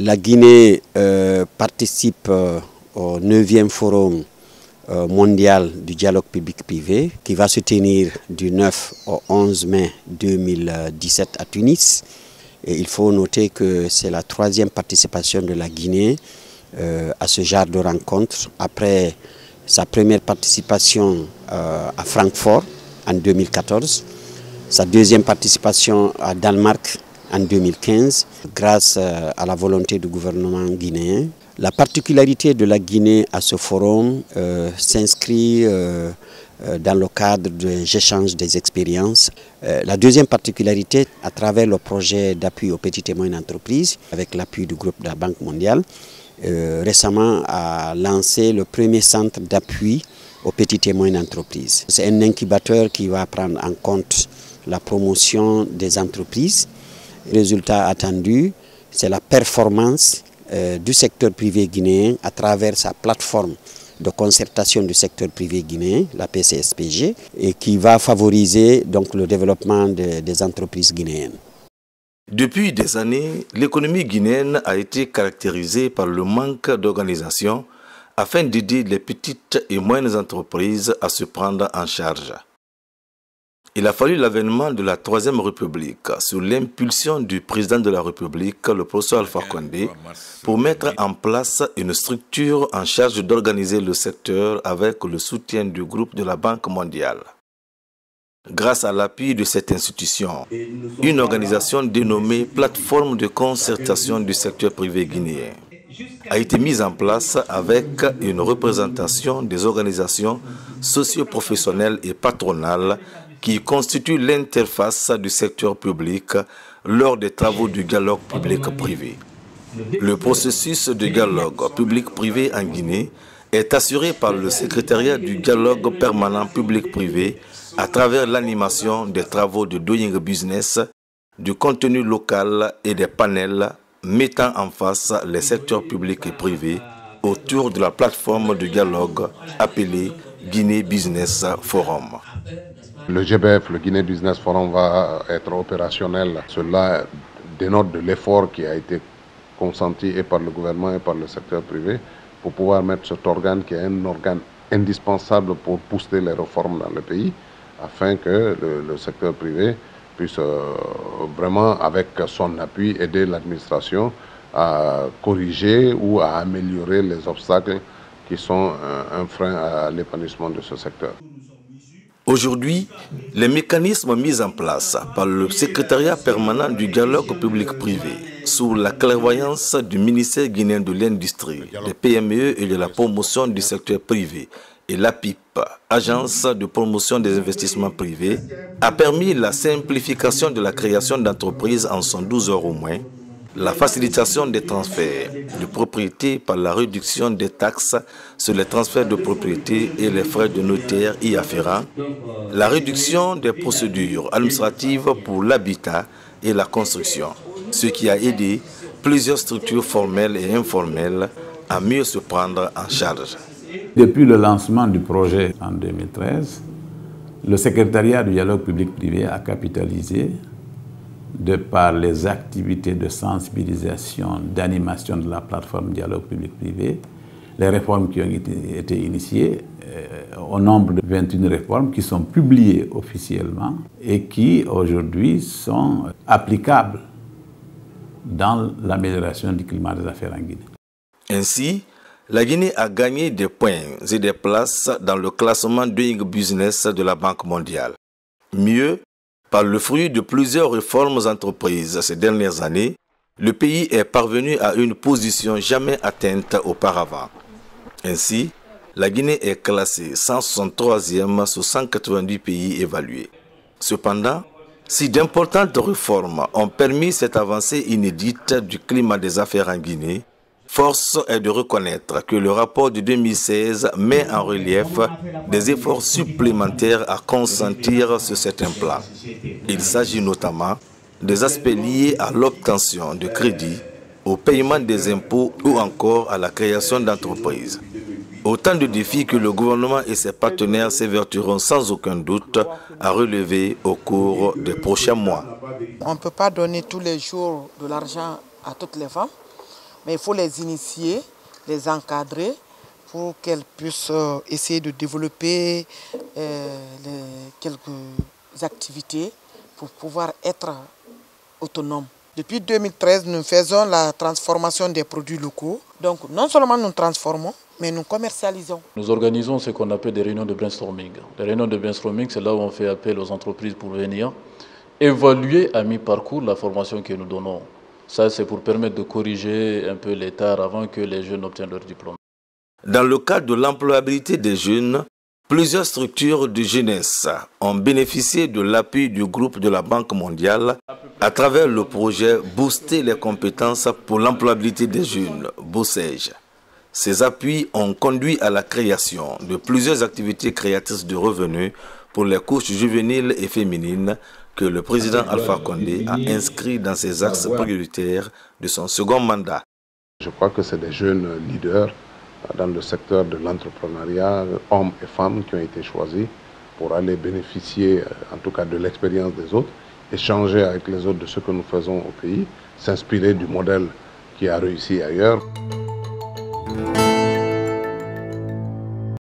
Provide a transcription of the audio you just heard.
La Guinée participe au 9e forum mondial du dialogue public-privé qui va se tenir du 9 au 11 mai 2017 à Tunis. Et il faut noter que c'est la 3e participation de la Guinée à ce genre de rencontre après sa première participation à Francfort en 2014, sa 2e participation à Danemark en 2015 grâce à la volonté du gouvernement guinéen. La particularité de la Guinée à ce forum s'inscrit dans le cadre des échanges des expériences. La 2e particularité, à travers le projet d'appui aux petites et moyennes entreprises, avec l'appui du groupe de la Banque mondiale, récemment a lancé le premier centre d'appui aux petites et moyennes entreprises. C'est un incubateur qui va prendre en compte la promotion des entreprises. Le résultat attendu, c'est la performance du secteur privé guinéen à travers sa plateforme de concertation du secteur privé guinéen, la PCSPG, et qui va favoriser donc le développement des entreprises guinéennes. Depuis des années, l'économie guinéenne a été caractérisée par le manque d'organisation afin d'aider les petites et moyennes entreprises à se prendre en charge. Il a fallu l'avènement de la Troisième République sous l'impulsion du président de la République, le professeur Alpha Condé, pour mettre en place une structure en charge d'organiser le secteur avec le soutien du groupe de la Banque mondiale. Grâce à l'appui de cette institution, une organisation dénommée Plateforme de concertation du secteur privé guinéen a été mise en place avec une représentation des organisations socio-professionnelles et patronales qui constituent l'interface du secteur public lors des travaux du dialogue public-privé. Le processus de dialogue public-privé en Guinée est assuré par le secrétariat du dialogue permanent public-privé à travers l'animation des travaux de Doing Business, du contenu local et des panels mettant en face les secteurs publics et privés autour de la plateforme de dialogue appelée Guinée Business Forum. Le GBF, le Guinée Business Forum, va être opérationnel. Cela dénote de l'effort qui a été consenti et par le gouvernement et par le secteur privé pour pouvoir mettre cet organe qui est un organe indispensable pour booster les réformes dans le pays, afin que le secteur privé puisse vraiment, avec son appui, aider l'administration à corriger ou à améliorer les obstacles qui sont un frein à l'épanouissement de ce secteur. Aujourd'hui, les mécanismes mis en place par le secrétariat permanent du dialogue public-privé, sous la clairvoyance du ministère guinéen de l'Industrie, des PME et de la promotion du secteur privé, et l'APIP, Agence de promotion des investissements privés, a permis la simplification de la création d'entreprises en 112 heures au moins, la facilitation des transferts de propriété par la réduction des taxes sur les transferts de propriété et les frais de notaire y afférents, la réduction des procédures administratives pour l'habitat et la construction, ce qui a aidé plusieurs structures formelles et informelles à mieux se prendre en charge. Depuis le lancement du projet en 2013, le secrétariat du dialogue public-privé a capitalisé de par les activités de sensibilisation, d'animation de la plateforme dialogue public-privé, les réformes qui ont été initiées, au nombre de 21 réformes qui sont publiées officiellement et qui aujourd'hui sont applicables dans l'amélioration du climat des affaires en Guinée. Ainsi, la Guinée a gagné des points et des places dans le classement Doing Business de la Banque mondiale. Mieux, par le fruit de plusieurs réformes entreprises ces dernières années, le pays est parvenu à une position jamais atteinte auparavant. Ainsi, la Guinée est classée 163e sur 190 pays évalués. Cependant, si d'importantes réformes ont permis cette avancée inédite du climat des affaires en Guinée, force est de reconnaître que le rapport de 2016 met en relief des efforts supplémentaires à consentir sur certains plans. Il s'agit notamment des aspects liés à l'obtention de crédits, au paiement des impôts ou encore à la création d'entreprises. Autant de défis que le gouvernement et ses partenaires s'évertueront sans aucun doute à relever au cours des prochains mois. On ne peut pas donner tous les jours de l'argent à toutes les femmes. Mais il faut les initier, les encadrer pour qu'elles puissent essayer de développer quelques activités pour pouvoir être autonomes. Depuis 2013, nous faisons la transformation des produits locaux. Donc non seulement nous transformons, mais nous commercialisons. Nous organisons ce qu'on appelle des réunions de brainstorming. Les réunions de brainstorming, c'est là où on fait appel aux entreprises pour venir évaluer à mi-parcours la formation que nous donnons. Ça, c'est pour permettre de corriger un peu l'état avant que les jeunes obtiennent leur diplôme. Dans le cadre de l'employabilité des jeunes, plusieurs structures de jeunesse ont bénéficié de l'appui du groupe de la Banque mondiale à travers le projet Booster les compétences pour l'employabilité des jeunes, BOSEJ. Ces appuis ont conduit à la création de plusieurs activités créatrices de revenus pour les couches juvéniles et féminines que le président Alpha Condé a inscrit dans ses axes prioritaires de son second mandat. Je crois que c'est des jeunes leaders dans le secteur de l'entrepreneuriat, hommes et femmes qui ont été choisis pour aller bénéficier en tout cas de l'expérience des autres, échanger avec les autres de ce que nous faisons au pays, s'inspirer du modèle qui a réussi ailleurs.